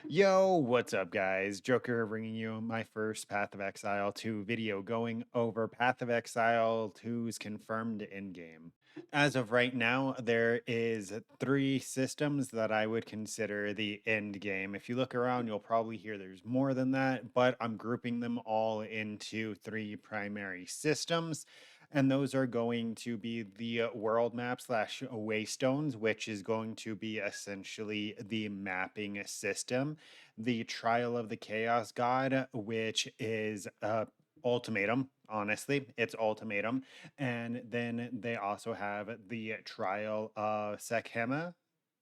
Yo, what's up, guys? Joker bringing you my first Path of Exile 2 video going over Path of Exile 2's confirmed endgame. As of right now, there is three systems that I would consider the end game. If you look around, you'll probably hear there's more than that, but I'm grouping them all into three primary systems. And those are going to be the world map slash waystones, which is going to be essentially the mapping system, the Trial of the Chaos God, which is ultimatum. Honestly, it's ultimatum. And then they also have the Trial of Sekhema.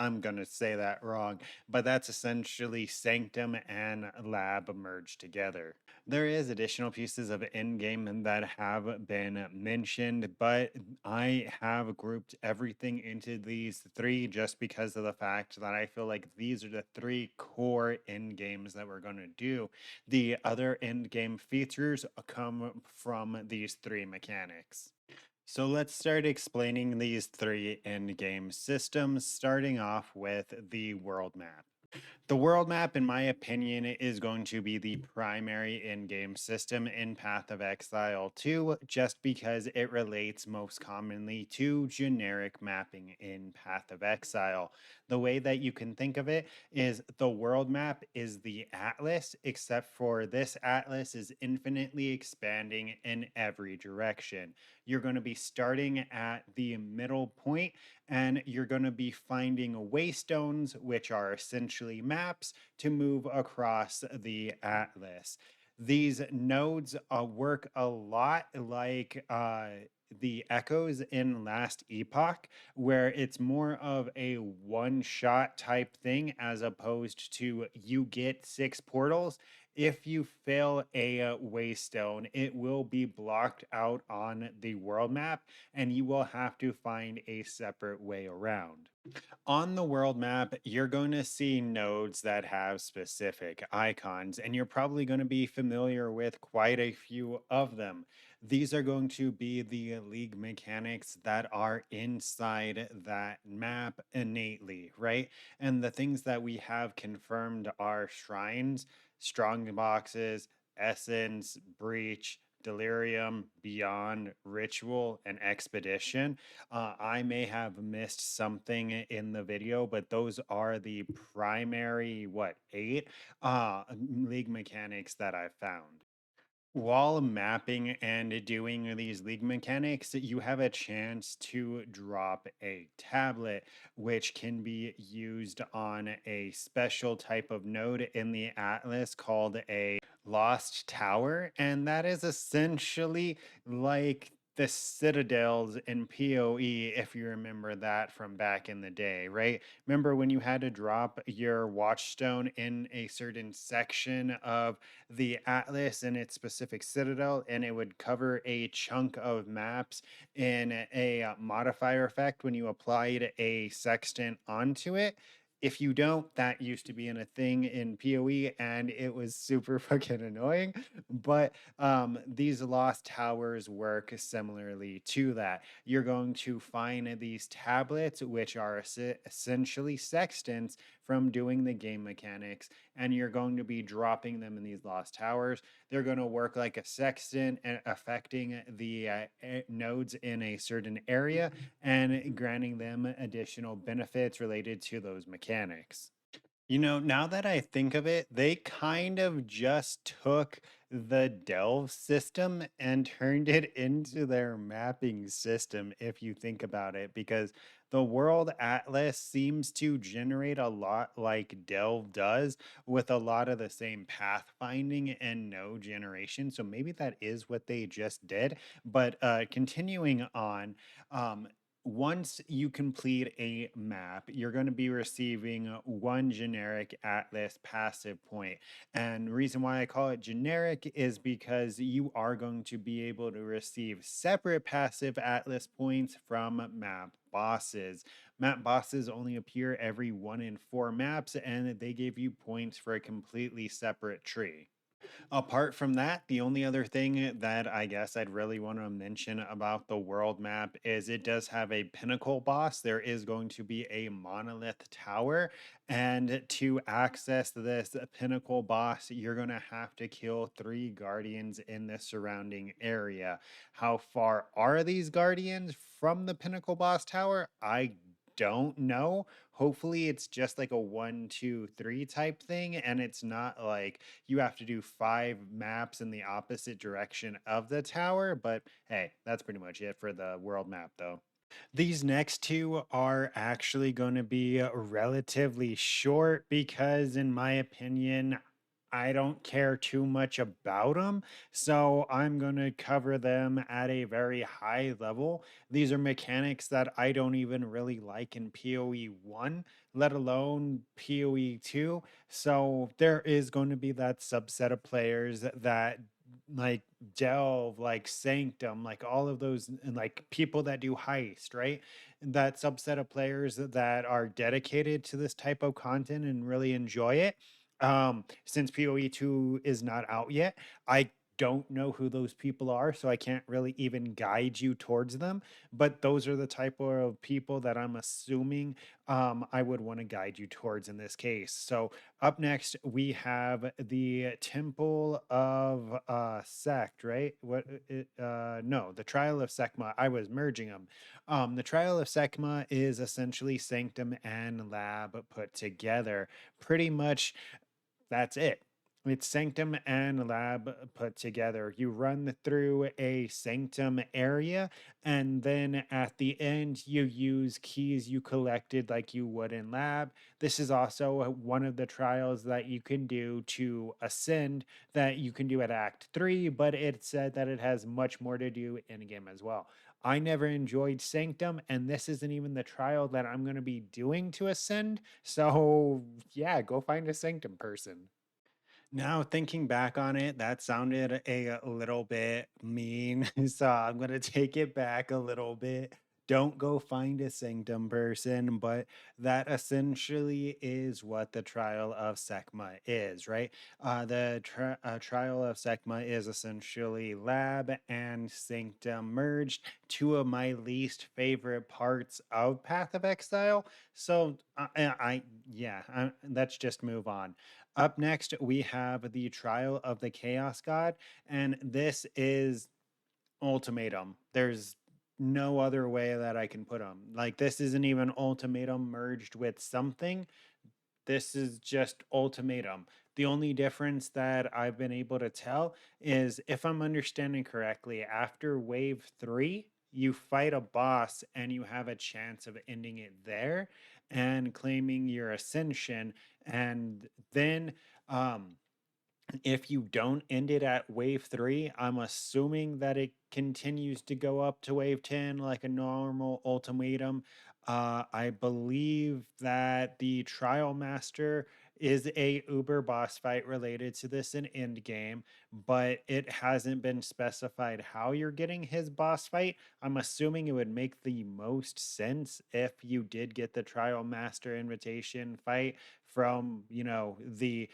I'm going to say that wrong, but that's essentially Sanctum and Lab merged together. There is additional pieces of in-game that have been mentioned, but I have grouped everything into these three just because of the fact that I feel like these are the three core end games that we're going to do. The other end game features come from these three mechanics. So let's start explaining these three end game systems, starting off with the world map. The world map, in my opinion, is going to be the primary in-game system in Path of Exile 2, just because it relates most commonly to generic mapping in Path of Exile. The way that you can think of it is the world map is the atlas, except for this atlas is infinitely expanding in every direction. You're going to be starting at the middle point and you're going to be finding waystones, which are essentially maps, to move across the atlas. These nodes work a lot like the echoes in Last Epoch, where it's more of a one shot type thing as opposed to you get six portals. If you fail a waystone, it will be blocked out on the world map and you will have to find a separate way around. On the world map, you're going to see nodes that have specific icons, and you're probably going to be familiar with quite a few of them. These are going to be the league mechanics that are inside that map innately, right? And the things that we have confirmed are shrines, strong boxes, essence, breach, delirium, beyond, ritual, and expedition. I may have missed something in the video, but those are the primary, what, eight league mechanics that I've found. While mapping and doing these league mechanics, you have a chance to drop a tablet, which can be used on a special type of node in the Atlas called a Lost Tower. And that is essentially like the citadels in POE, if you remember that from back in the day, right? Remember when you had to drop your watchstone in a certain section of the atlas in its specific citadel, and it would cover a chunk of maps in a modifier effect when you applied a sextant onto it. If you don't, that used to be in a thing in PoE and it was super fucking annoying. But these lost towers work similarly to that. You're going to find these tablets, which are essentially sextants from doing the game mechanics, and you're going to be dropping them in these lost towers. They're going to work like a sextant and affecting the nodes in a certain area and granting them additional benefits related to those mechanics. You know, now that I think of it, they kind of just took the Delve system and turned it into their mapping system, if you think about it, because the World Atlas seems to generate a lot like Delve does, with a lot of the same pathfinding and node generation. So maybe that is what they just did. But continuing on, um, once you complete a map, you're going to be receiving one generic Atlas passive point. And the reason why I call it generic is because you are going to be able to receive separate passive Atlas points from map bosses. Map bosses only appear every 1 in 4 maps, and they give you points for a completely separate tree. Apart from that, the only other thing that I guess I'd really want to mention about the world map is it does have a pinnacle boss. There is going to be a monolith tower. And to access this pinnacle boss, you're going to have to kill three guardians in the surrounding area. How far are these guardians from the pinnacle boss tower? I don't know. Hopefully, it's just like a one, two, three type thing, and it's not like you have to do five maps in the opposite direction of the tower. But hey, that's pretty much it for the world map, though. These next two are actually going to be relatively short because, in my opinion, I don't care too much about them. So I'm going to cover them at a very high level. These are mechanics that I don't even really like in PoE 1, let alone PoE 2. So there is going to be that subset of players that like delve, like sanctum, like all of those, and like people that do heist, right? That subset of players that are dedicated to this type of content and really enjoy it. Since PoE 2 is not out yet, I don't know who those people are, so I can't really even guide you towards them. But those are the type of people that I'm assuming I would want to guide you towards in this case. So up next, we have the Temple of Sect, right? No, the Trial of Sekma. I was merging them. The Trial of Sekma is essentially Sanctum and Lab put together. Pretty much that's it. It's Sanctum and Lab put together. You run through a Sanctum area, and then at the end, you use keys you collected like you would in Lab. This is also one of the trials that you can do to ascend that you can do at Act 3, but it said that it has much more to do in game as well. I never enjoyed Sanctum, and this isn't even the trial that I'm going to be doing to ascend. So, yeah, go find a Sanctum person. Now, thinking back on it, that sounded a little bit mean. So I'm going to take it back a little bit. Don't go find a sanctum person, but that essentially is what the trial of Sekma is, right? The trial of Sekma is essentially lab and sanctum merged, two of my least favorite parts of Path of Exile. So yeah, let's just move on. Up next, we have the Trial of the Chaos God, and this is ultimatum. There's no other way that I can put them. Like, this isn't even ultimatum merged with something. This is just ultimatum. The only difference that I've been able to tell is if I'm understanding correctly, after wave three, you fight a boss and you have a chance of ending it there and claiming your ascension. And then um, if you don't end it at wave three, I'm assuming that it continues to go up to wave 10 like a normal ultimatum. I believe that the Trial Master is a Uber boss fight related to this in Endgame, but it hasn't been specified how you're getting his boss fight. I'm assuming it would make the most sense if you did get the Trial Master invitation fight from, the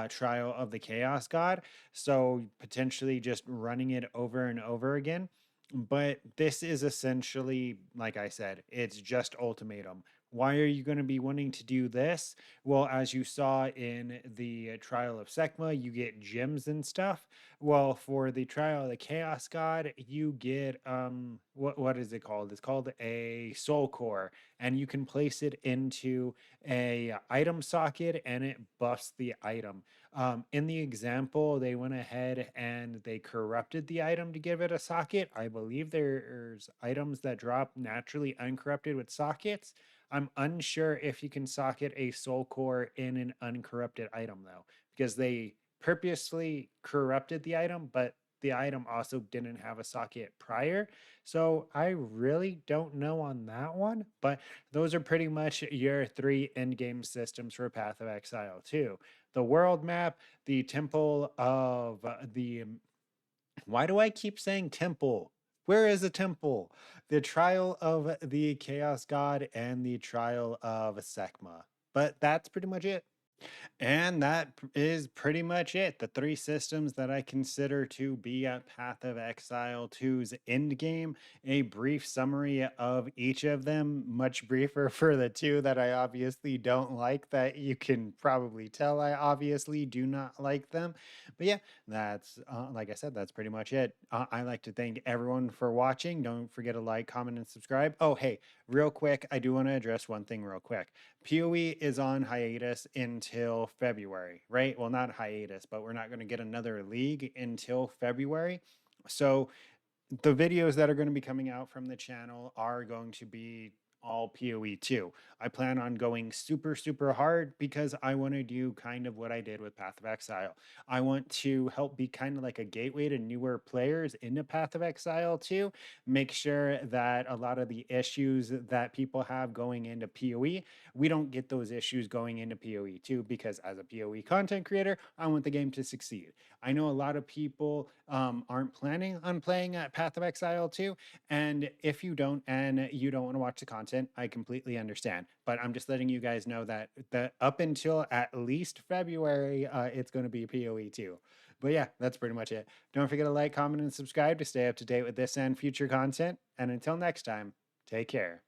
trial of the chaos god, so potentially just running it over and over again. But this is essentially, like I said, it's just ultimatum. Why are you going to be wanting to do this? Well, as you saw in the trial of Sekma, you get gems and stuff. Well, for the trial of the chaos god, you get what is it called? It's called a soul core, and you can place it into a item socket and it buffs the item. In the example, they went ahead and they corrupted the item to give it a socket. I believe there's items that drop naturally uncorrupted with sockets. I'm unsure if you can socket a soul core in an uncorrupted item though, because they purposely corrupted the item, but the item also didn't have a socket prior. So I really don't know on that one, but those are pretty much your three end game systems for Path of Exile 2. The world map, the temple of why do I keep saying temple? Where is the temple? The trial of the chaos god and the trial of Sekma. But that's pretty much it. And that is pretty much it. The three systems that I consider to be at Path of Exile 2's endgame. A brief summary of each of them, much briefer for the two that I obviously don't like, that you can probably tell I obviously do not like them. But yeah, that's like I said, that's pretty much it. I like to thank everyone for watching. Don't forget to like, comment, and subscribe. Oh, hey, real quick, I do want to address one thing real quick. POE is on hiatus until February, right? Well, not hiatus, but we're not going to get another league until February. So the videos that are going to be coming out from the channel are going to be all PoE 2. I plan on going super, super hard because I want to do kind of what I did with Path of Exile. I want to help be kind of like a gateway to newer players into Path of Exile 2, make sure that a lot of the issues that people have going into PoE, we don't get those issues going into PoE 2, because as a PoE content creator, I want the game to succeed. I know a lot of people aren't planning on playing at Path of Exile 2. And if you don't and you don't want to watch the content, I completely understand. But I'm just letting you guys know that up until at least February, it's going to be PoE 2. But yeah, that's pretty much it. Don't forget to like, comment, and subscribe to stay up to date with this and future content. And until next time, take care.